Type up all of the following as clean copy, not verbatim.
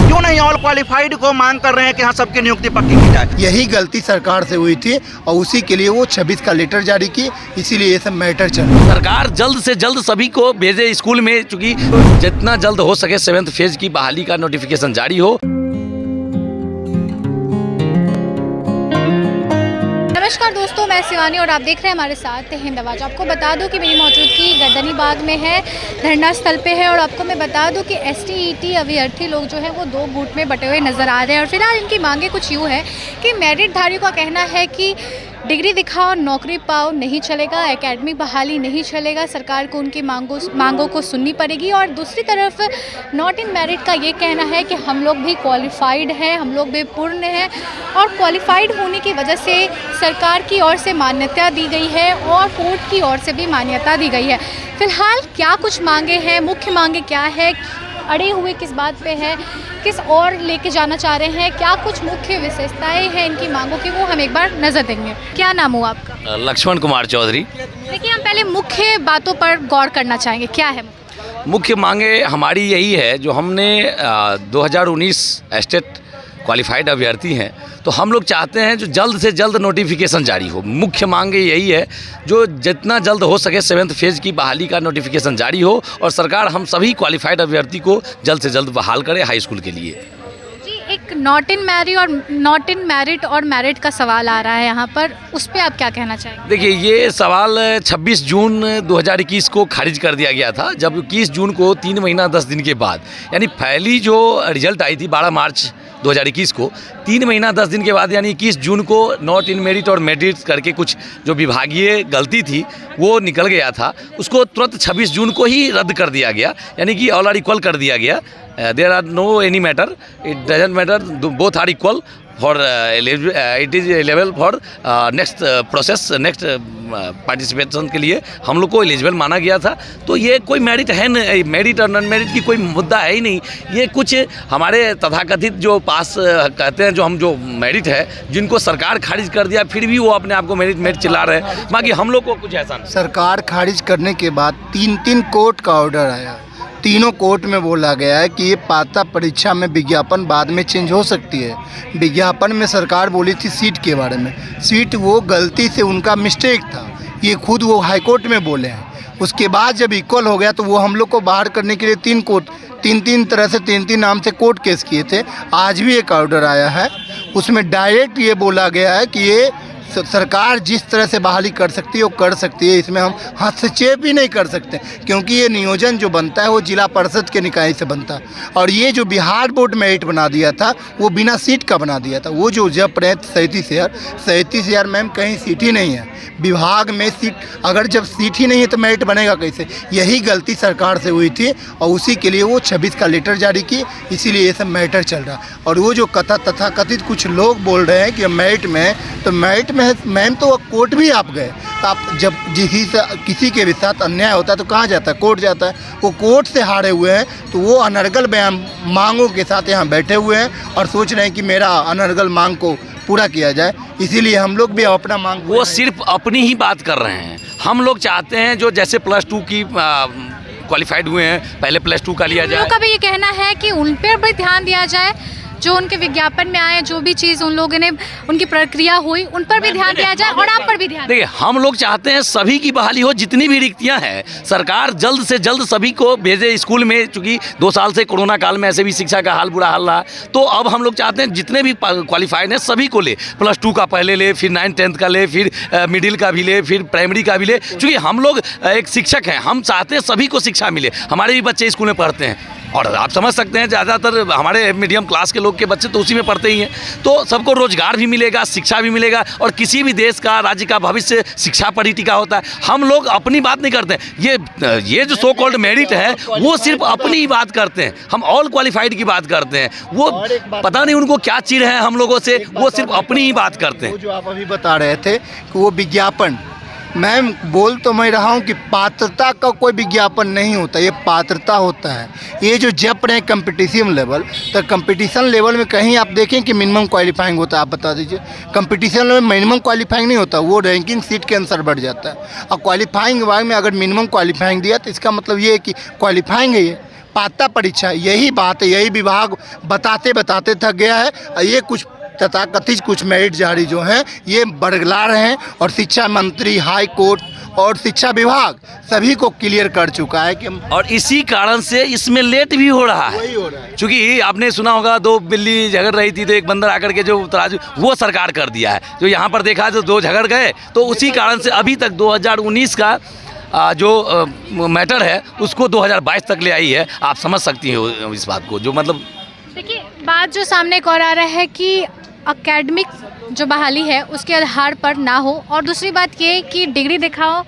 क्यों नहीं all qualified को मांग कर रहे हैं कि हाँ सबकी नियुक्ति पक्की की जाए। यही गलती सरकार से हुई थी और उसी के लिए वो 26 का लेटर जारी की, इसीलिए ये सब मैटर चल रहा है। सरकार जल्द से जल्द सभी को भेजे स्कूल में, चूंकि जितना जल्द हो सके 7th फेज की बहाली का नोटिफिकेशन जारी हो। नमस्कार दोस्तों, मैं शिवानी और आप देख रहे हैं हमारे साथ हिंद आवाज़। आपको बता दूं कि मेरी मौजूदगी गर्दनी बाग में है, धरना स्थल पे है। और आपको मैं बता दूं कि STET अभ्यर्थी लोग जो है वो 2 गुट में बटे हुए नज़र आ रहे हैं। और फिलहाल इनकी मांगे कुछ यूँ है कि मेरिट धारियों का कहना है कि डिग्री दिखाओ, नौकरी पाओ, नहीं चलेगा, एकेडमिक बहाली नहीं चलेगा, सरकार को उनकी मांगों को सुननी पड़ेगी। और दूसरी तरफ नॉट इन मेरिट का ये कहना है कि हम लोग भी क्वालिफाइड हैं, हम लोग भी पूर्ण हैं और क्वालिफाइड होने की वजह से सरकार की ओर से मान्यता दी गई है और कोर्ट की ओर से भी मान्यता दी गई है। फिलहाल क्या कुछ मांगे हैं, मुख्य मांगे क्या है, अड़े हुए किस बात पे है, किस और लेके जाना चाह रहे हैं, क्या कुछ मुख्य विशेषताएं हैं इनकी मांगों की, वो हम एक बार नज़र देंगे। क्या नाम हुआ आपका? लक्ष्मण कुमार चौधरी। देखिए, हम पहले मुख्य बातों पर गौर करना चाहेंगे। क्या है मुख्य मांगे हमारी यही है, जो हमने 2019 स्टेट क्वालिफाइड अभ्यर्थी हैं, तो हम लोग चाहते हैं जो जल्द से जल्द नोटिफिकेशन जारी हो। मुख्य मांगे यही है, जो जितना जल्द हो सके 7th फेज की बहाली का नोटिफिकेशन जारी हो और सरकार हम सभी क्वालिफाइड अभ्यर्थी को जल्द से जल्द बहाल करे हाई स्कूल के लिए। जी, एक नॉट इन मेरिट और मेरिट का सवाल आ रहा है यहाँ पर, उस पर आप क्या कहना चाहेंगे? देखिए, ये सवाल 26 जून 2021 को खारिज कर दिया गया था, जब 21 जून को 3 महीना 10 दिन के बाद, यानी पहली जो रिजल्ट आई थी 12 मार्च 2021 को, 3 महीना 10 दिन के बाद, यानी 21 जून को नॉट इन मेरिट और मेरिट करके कुछ जो विभागीय गलती थी वो निकल गया था, उसको तुरंत 26 जून को ही रद्द कर दिया गया, यानी कि ऑल आर इक्वल कर दिया गया। There are no any matter, it doesn't matter, both are equal for it is level for next process, next participation के लिए हम लोग को एलिजिबल माना गया था। तो ये कोई मेरिट है नहीं, मेरिट और नॉन मेरिट की कोई मुद्दा है ही नहीं। ये कुछ हमारे तथाकथित जो पास कहते हैं, जो मेरिट है, जिनको सरकार खारिज कर दिया, फिर भी वो अपने आप को मेरिट चिल्ला रहे हैं। बाकी हम लोग को कुछ ऐसा नहीं। सरकार खारिज करने के बाद 3 कोर्ट का ऑर्डर आया, तीनों कोर्ट में बोला गया है कि ये पात्रता परीक्षा में विज्ञापन बाद में चेंज हो सकती है। विज्ञापन में सरकार बोली थी सीट के बारे में, सीट वो गलती से उनका मिस्टेक था, ये खुद वो हाई कोर्ट में बोले हैं। उसके बाद जब इक्वल हो गया तो वो हम लोग को बाहर करने के लिए 3 कोर्ट, 3 तरह से 3 नाम से कोर्ट केस किए थे। आज भी एक ऑर्डर आया है, उसमें डायरेक्ट ये बोला गया है कि ये सरकार जिस तरह से बहाली कर सकती है वो कर सकती है, इसमें हम हस्तक्षेप भी नहीं कर सकते, क्योंकि ये नियोजन जो बनता है वो जिला परिषद के निकाय से बनता है। और ये जो बिहार बोर्ड मेरिट बना दिया था वो बिना सीट का बना दिया था। वो जो जब रहे 37 यार मैम, कहीं सीट ही नहीं है विभाग में। सीट अगर जब सीट ही नहीं है तो मेरिट बनेगा कैसे? यही गलती सरकार से हुई थी और उसी के लिए वो 26 का लेटर जारी की, इसीलिए ये सब मैटर चल रहा। और वो जो तथाकथित कुछ लोग बोल रहे हैं कि मेरिट में, तो मेरिट में मैम तो कोर्ट भी आप गए, तो आप जब किसी के भी साथ अन्याय होता है तो कहाँ जाता है? कोर्ट जाता है। वो कोर्ट से हारे हुए हैं, तो वो अनर्गल मांगों के साथ यहाँ बैठे हुए हैं और सोच रहे हैं कि मेरा अनर्गल मांग को पूरा किया जाए। इसीलिए हम लोग भी अपना मांग, वो सिर्फ अपनी ही बात कर रहे हैं। हम लोग चाहते हैं जो जैसे +2 की क्वालिफाइड हुए हैं, पहले +2 का लिया जाए। उन लोगों का भी ये कहना है कि उन पर भी ध्यान दिया जाए, जो उनके विज्ञापन में आए, जो भी चीज़ उन लोगों ने, उनकी प्रक्रिया हुई, उन पर भी ध्यान दिया जाए और आप पर भी ध्यान। देखिए, हम लोग चाहते हैं सभी की बहाली हो, जितनी भी रिक्तियां हैं सरकार जल्द से जल्द सभी को भेजे स्कूल में। चूँकि 2 साल से कोरोना काल में ऐसे भी शिक्षा का हाल बुरा हाल रहा, तो अब हम लोग चाहते हैं जितने भी क्वालिफाइड हैं सभी को ले, +2 का पहले ले, फिर 9th 10th का ले, फिर मिडिल का भी ले, फिर प्राइमरी का भी ले। चूँकि हम लोग एक शिक्षक हैं, हम चाहते हैं सभी को शिक्षा मिले। हमारे भी बच्चे स्कूल में पढ़ते हैं और आप समझ सकते हैं ज़्यादातर हमारे मीडियम क्लास के लोग के बच्चे तो उसी में पढ़ते ही हैं। तो सबको रोजगार भी मिलेगा, शिक्षा भी मिलेगा, और किसी भी देश का, राज्य का भविष्य शिक्षा पर ही टिका होता है। हम लोग अपनी बात नहीं करते हैं। ये जो सो कॉल्ड मेरिट है वो सिर्फ अपनी ही बात करते हैं। हम ऑल क्वालिफाइड की बात करते हैं। वो पता नहीं उनको क्या चिढ़ है हम लोगों से, वो सिर्फ अपनी ही बात करते हैं। जो आप अभी बता रहे थे कि वो विज्ञापन, मैम बोल तो मैं रहा हूँ कि पात्रता का कोई विज्ञापन नहीं होता, ये पात्रता होता है। ये जो जप रहे कंपटीशन लेवल, तो कंपटीशन लेवल में कहीं आप देखें कि मिनिमम क्वालिफाइंग होता है? आप बता दीजिए। कंपटीशन लेवल में मिनिमम क्वालिफाइंग नहीं होता, वो रैंकिंग सीट के अनुसार बढ़ जाता है। और क्वालिफाइंग वाले में अगर मिनिमम क्वालिफाइंग दिया तो इसका मतलब ये है कि क्वालिफाइंग है, ये पात्रता परीक्षा, यही बात है, यही विभाग बताते बताते थक गया है। ये कुछ तथाकथित कुछ मेरिट जारी जो हैं ये बरगला रहे हैं, और शिक्षा मंत्री, हाई कोर्ट और शिक्षा विभाग सभी को क्लियर कर चुका है कि और इसी कारण से इसमें लेट भी हो रहा है। वही हो रहा है। क्योंकि आपने सुना होगा, दो बिल्ली झगड़ रही थी तो एक बंदर आकर के जो तराजू वो सरकार कर दिया है। जो यहाँ पर देखा जो दो झगड़ गए, तो उसी कारण से अभी तक 2019 का जो मैटर है उसको 2022 तक ले आई है। आप समझ सकती हो इस बात को, जो मतलब देखिए बात जो सामने एक और आ रहा है कि एकेडमिक जो बहाली है उसके आधार पर ना हो, और दूसरी बात ये कि डिग्री दिखाओ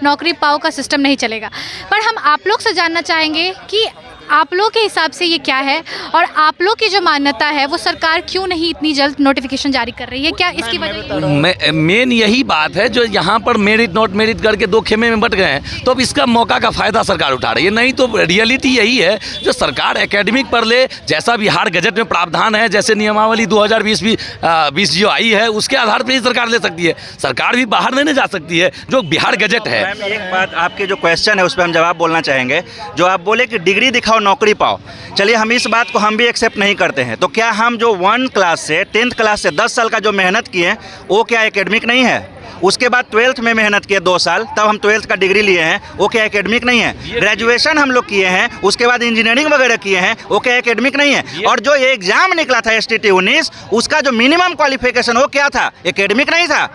नौकरी पाओ का सिस्टम नहीं चलेगा। पर हम आप लोग से जानना चाहेंगे कि आप लोग के हिसाब से ये क्या है, और आप लोग की जो मान्यता है वो सरकार क्यों नहीं इतनी जल्द नोटिफिकेशन जारी कर रही है, क्या इसकी वजह? मेन यही बात है, जो यहाँ पर मेरिट नॉट मेरिट करके दो खेमे में बट गए हैं, तो अब इसका मौका का फ़ायदा सरकार उठा रही है। नहीं तो रियलिटी यही है, जो सरकार एकेडमिक पर ले, जैसा बिहार गजट में प्रावधान है, जैसे नियमावली 2020 जो आई है उसके आधार पर ही सरकार ले सकती है। सरकार भी बाहर नहीं जा सकती है, जो बिहार गजट है। एक बात, आपके जो क्वेश्चन है उस पर हम जवाब बोलना चाहेंगे। जो आप बोले कि डिग्री दिखाओ नौकरी पाओ, चलिए हम इस बात को हम भी एक्सेप्ट नहीं करते हैं। तो क्या हम जो 1 क्लास से 10th क्लास से 10 साल का जो मेहनत किए वो क्या एकेडमिक नहीं है? उसके बाद 12th में मेहनत किए 2 साल, तब हम 12th का डिग्री लिए हैं, वो क्या एकेडमिक नहीं है? ग्रेजुएशन हम लोग किए हैं, उसके बाद इंजीनियरिंग वगैरह किए हैं, वो क्या एकेडमिक नहीं है? और जो ये एग्जाम निकला था STT 19, उसका जो मिनिमम क्वालिफिकेशन वो क्या था? एकेडमिक नहीं था।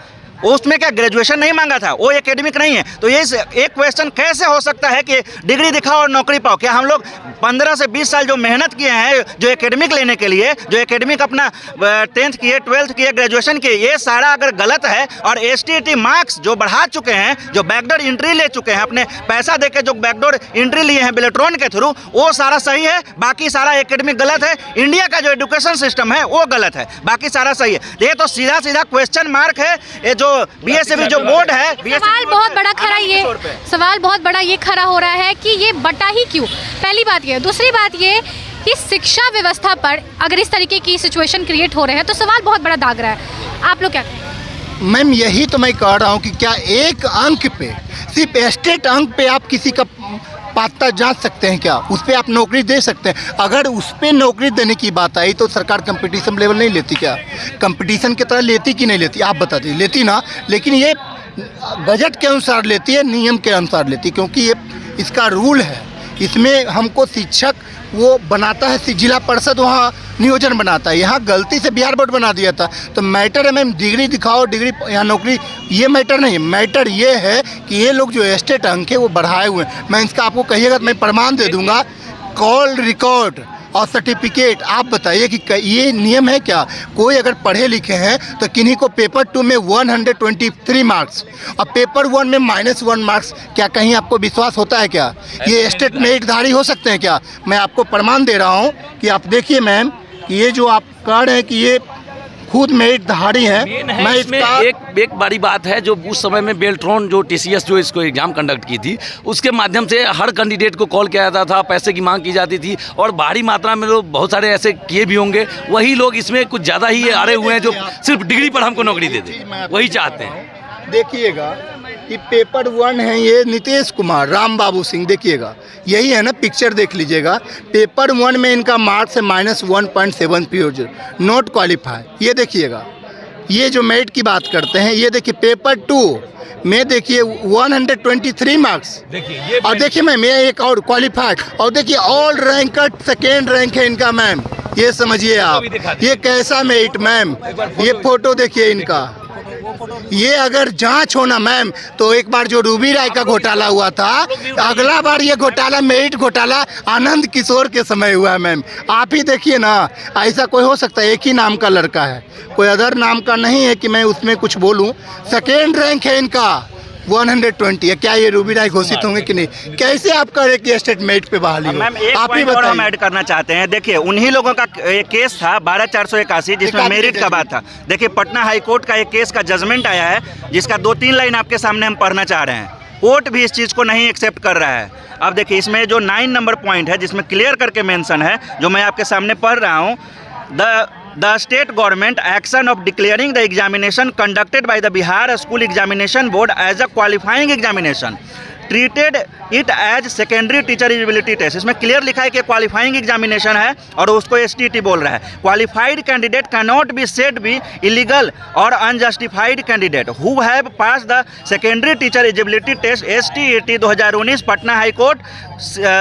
उसमें क्या ग्रेजुएशन नहीं मांगा था? वो एकेडमिक नहीं है। तो ये एक क्वेश्चन कैसे हो सकता है कि डिग्री दिखाओ और नौकरी पाओ? क्या हम लोग 15 से 20 साल जो मेहनत किए हैं जो एकेडमिक लेने के लिए, जो एकेडमिक अपना 10th किए, 12th किए, ग्रेजुएशन किए, ये सारा अगर गलत है और STT मार्क्स जो बढ़ा चुके हैं, जो बैकडोर एंट्री ले चुके हैं, अपने पैसा देके जो बैकडोर एंट्री लिए हैं बेलेट्रॉन के थ्रू, वो सारा सही है, बाकी सारा एकेडमिक गलत है। इंडिया का जो एजुकेशन सिस्टम है वो गलत है, बाकी सारा सही है। ये तो सीधा सीधा क्वेश्चन मार्क है। ये जो BSAB जो बोर्ड है, सवाल बहुत बड़ा खड़ा ये खड़ा हो रहा है कि ये बटा ही क्यों? पहली बात ये। दूसरी बात ये कि शिक्षा व्यवस्था पर अगर इस तरीके की सिचुएशन क्रिएट हो रहे हैं तो सवाल बहुत बड़ा दाग रहा है। आप लोग क्या कहें? मैम यही तो मैं कह रहा हूँ कि क्या एक अंक पे, सिर्फ स्टेट अंक पे आप किसी का पात्रता जांच सकते हैं क्या? उस पर आप नौकरी दे सकते हैं? अगर उस पर नौकरी देने की बात आई तो सरकार कंपटीशन लेवल नहीं लेती क्या? कंपटीशन की तरह लेती कि नहीं लेती? आप बता दीजिए। लेती ना, लेकिन ये बजट के अनुसार लेती है, नियम के अनुसार लेती है, क्योंकि ये इसका रूल है। इसमें हमको शिक्षक वो बनाता है, जिला परिषद वहाँ नियोजन बनाता है। यहाँ गलती से बिहार बोर्ड बना दिया था। तो मैटर है मैम, डिग्री दिखाओ, डिग्री यहाँ नौकरी, ये मैटर नहीं। मैटर ये है कि ये लोग जो स्टेट अंक है वो बढ़ाए हुए हैं। मैं इसका आपको कहिएगा तो मैं प्रमाण दे दूंगा, कॉल रिकॉर्ड और सर्टिफिकेट। आप बताइए कि ये नियम है क्या? कोई अगर पढ़े लिखे हैं तो किन्हीं को पेपर 2 में 123 मार्क्स और पेपर 1 में -1 मार्क्स, क्या कहीं आपको विश्वास होता है क्या? ये स्टेट मेरिटधारी हो सकते हैं क्या? मैं आपको प्रमाण दे रहा हूँ कि आप देखिए मैम कि ये जो आप कह रहे हैं कि ये खुद मेरिटधारी हैं। मैं इसमें एक बड़ी बात है, जो उस समय में बेल्ट्रॉन जो TCS जो इसको एग्जाम कंडक्ट की थी, उसके माध्यम से हर कैंडिडेट को कॉल किया जाता था, पैसे की मांग की जाती थी, और भारी मात्रा में लोग बहुत सारे ऐसे किए भी होंगे। वही लोग इसमें कुछ ज़्यादा ही अड़े हुए हैं, जो सिर्फ डिग्री पर हमको नौकरी दे दे, वही चाहते हैं। देखिएगा कि पेपर 1 है ये नीतीश कुमार, राम बाबू सिंह, देखिएगा यही है ना, पिक्चर देख लीजिएगा। पेपर 1 में इनका मार्क्स है -1.700, नॉट क्वालिफाई। ये देखिएगा, ये जो मेरिट की बात करते हैं, ये देखिए पेपर 2 में देखिए 123 मार्क्स, और देखिए मैम ये एक और क्वालिफाइड, और देखिए ऑल रैंक का 2nd रैंक है इनका मैम। ये समझिए आप, ये कैसा मेरिट मैम। ये फोटो देखिए इनका। ये अगर जांच होना मैम, तो एक बार जो रूबी राय का घोटाला हुआ था, अगला बार ये घोटाला, मेरिट घोटाला आनंद किशोर के समय हुआ है मैम। आप ही देखिए ना, ऐसा कोई हो सकता है? एक ही नाम का लड़का है, कोई अदर नाम का नहीं है कि मैं उसमें कुछ बोलूं। 2nd रैंक है इनका 120 है। क्या ये रूबी राय घोषित होंगे कि नहीं? कैसे आप कह रहे कि स्टेट मेरिट पे बहाली हो? आप ही बताइए। हम ऐड करना चाहते हैं। देखिए उन्हीं लोगों का एक केस था 12481 जिसमें मेरिट का बात था। देखिए पटना हाई कोर्ट का एक केस का जजमेंट आया है, जिसका 2-3 लाइन आपके सामने हम पढ़ना चाह रहे हैं। कोर्ट भी इस चीज़ को नहीं एक्सेप्ट कर रहा है। अब देखिए इसमें जो 9 नंबर पॉइंट है, जिसमें क्लियर करके मेंशन है, जो मैं आपके सामने पढ़ रहा हूँ। The state government action of declaring the examination conducted by the Bihar School Examination Board as a qualifying examination treated it as secondary teacher eligibility test. इसमें क्लियर लिखा है कि क्वालिफाइंग एग्जामिनेशन है और उसको STET बोल रहा है। Qualified candidate can not be said be illegal और unjustified candidate who have pass the secondary teacher eligibility test STET 2019 Patna high court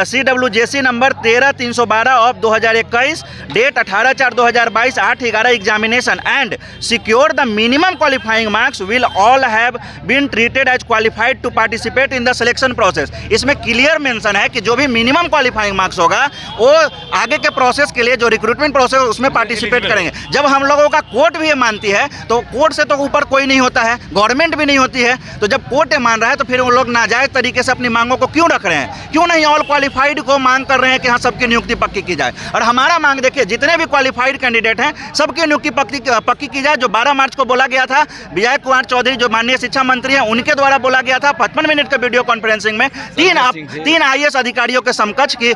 CWJC number 13312 of 2021 date 18/4/2022 8/11 examination and secure the minimum qualifying marks will all have been treated as qualified to participate in the selection process. इसमें clear mention है कि जो भी minimum qualifying marks होगा वो आगे के process के लिए जो रिक्रूटमेंट प्रोसेस उसमें पार्टिसिपेट करेंगे। जब हम लोगों का कोर्ट भी ये मानती है तो कोर्ट से तो ऊपर कोई नहीं होता है, गवर्नमेंट भी नहीं होती है। तो जब कोर्ट मान रहा है तो फिर वो लोग नाजायज तरीके से अपनी मांगों को क्यों रख रहे हैं? क्यों नहीं ऑल क्वालिफाइड को मांग कर रहे हैं कि हाँ सबकी नियुक्ति पक्की की जाए? और हमारा मांग देखिए, जितने भी क्वालिफाइड कैंडिडेट हैं सबकी नियुक्ति पक्की की जाए। जो 12 मार्च को बोला गया था, विजय कुमार चौधरी जो माननीय शिक्षा मंत्री हैं उनके द्वारा बोला गया था 55 मिनट के वीडियो कॉन्फ्रेंसिंग में 3 IAS अधिकारियों के समकक्ष की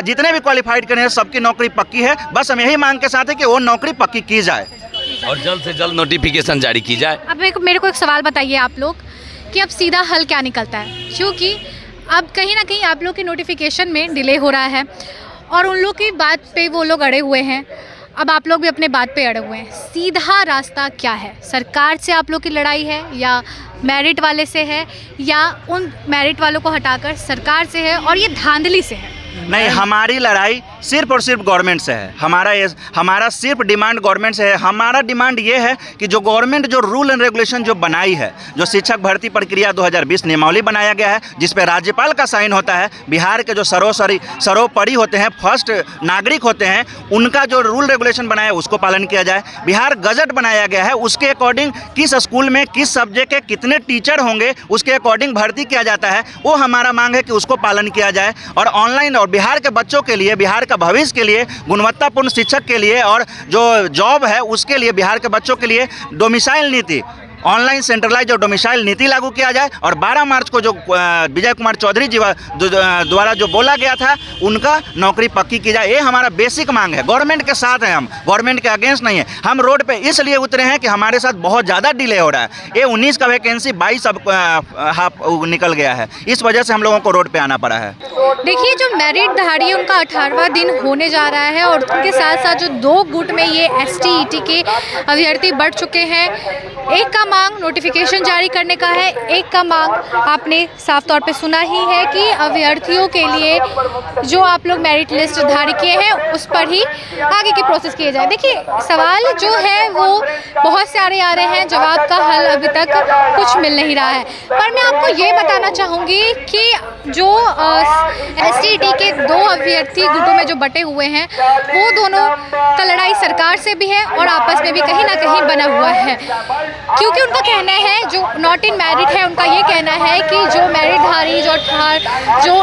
जितने भी क्वालिफाइड कैंडिडेट सबकी नौकरी पक्की है। बस हम यही मांग के साथ है कि वो नौकरी पक्की की जाए और जल्द से जल्द नोटिफिकेशन जारी की जाए। अब मेरे को एक सवाल बताइए आप लोग कि अब सीधा हल क्या निकलता है, क्योंकि अब कहीं ना कहीं आप लोग की नोटिफिकेशन में डिले हो रहा है और उन लोग की बात पे वो लोग अड़े हुए हैं। अब आप लोग भी अपने बात पे अड़े हुए हैं। सीधा रास्ता क्या है? सरकार से आप लोग की लड़ाई है या मेरिट वाले से है या उन मेरिट वालों को हटाकर सरकार से है और ये धांधली से है? नहीं, हमारी लड़ाई सिर्फ और सिर्फ गवर्नमेंट से है। हमारा सिर्फ डिमांड गवर्नमेंट से है। हमारा डिमांड ये है कि जो गवर्नमेंट जो रूल एंड रेगुलेशन जो बनाई है, जो शिक्षक भर्ती प्रक्रिया 2020 नियमावली बनाया गया है जिस पे राज्यपाल का साइन होता है, बिहार के जो सर्वोपरि होते हैं, फर्स्ट नागरिक होते हैं, उनका जो रूल रेगुलेशन बनाया है उसको पालन किया जाए। बिहार गजट बनाया गया है, उसके अकॉर्डिंग किस स्कूल में किस सब्जेक्ट के कितने टीचर होंगे उसके अकॉर्डिंग भर्ती किया जाता है। वो हमारा मांग है कि उसको पालन किया जाए और ऑनलाइन और बिहार के बच्चों के लिए, बिहार का भविष्य के लिए, गुणवत्तापूर्ण शिक्षक के लिए और जो जॉब है उसके लिए, बिहार के बच्चों के लिए डोमिसाइल नीति, ऑनलाइन सेंट्रलाइज और डोमिसाइल नीति लागू किया जाए। और 12 मार्च को जो विजय कुमार चौधरी जी द्वारा जो बोला गया था उनका नौकरी पक्की की जाए। ये हमारा बेसिक मांग है। गवर्नमेंट के साथ हैं हम, गवर्नमेंट के अगेंस्ट नहीं है। हम रोड पे इसलिए उतरे हैं कि हमारे साथ बहुत ज़्यादा डिले हो रहा है। ये 19 का वैकेंसी 22 अब हाफ निकल गया है, इस वजह से हम लोगों को रोड पर आना पड़ा है। देखिए, जो मेरिटधारी है उनका 18वां दिन होने जा रहा है और उनके साथ साथ जो 2 गुट में ये STET के अभ्यर्थी बढ़ चुके हैं। एक का मांग नोटिफिकेशन जारी करने का है, एक का मांग आपने साफ तौर पे सुना ही है कि अभ्यर्थियों के लिए जो आप लोग मेरिट लिस्ट जारी किए हैं उस पर ही आगे की प्रोसेस किए जाए। देखिए, सवाल जो है वो बहुत सारे आ रहे हैं, जवाब का हल अभी तक कुछ मिल नहीं रहा है। पर मैं आपको ये बताना चाहूँगी कि जो STET के 2 अभ्यर्थी गुटों में जो बटे हुए हैं वो दोनों का लड़ाई सरकार से भी है और आपस में भी कहीं ना कहीं बना हुआ है, क्योंकि उनका कहना है, जो नॉट इन मेरिट है उनका ये कहना है कि जो मेरिटधारी जो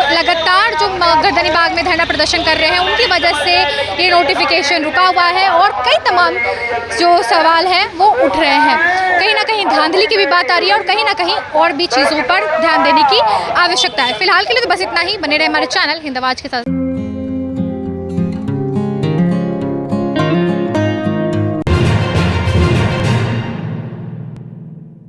लगातार जो गर्दनी बाग में धरना प्रदर्शन कर रहे हैं उनकी वजह से ये नोटिफिकेशन रुका हुआ है और कई तमाम जो सवाल हैं वो उठ रहे हैं। कहीं ना कहीं धांधली की भी बात आ रही है और कहीं ना कहीं और भी चीज़ों पर ध्यान देने की आवश्यकता है। फिलहाल के लिए तो बस इतना ही। बने रहे हमारे चैनल हिंद आवाज के साथ।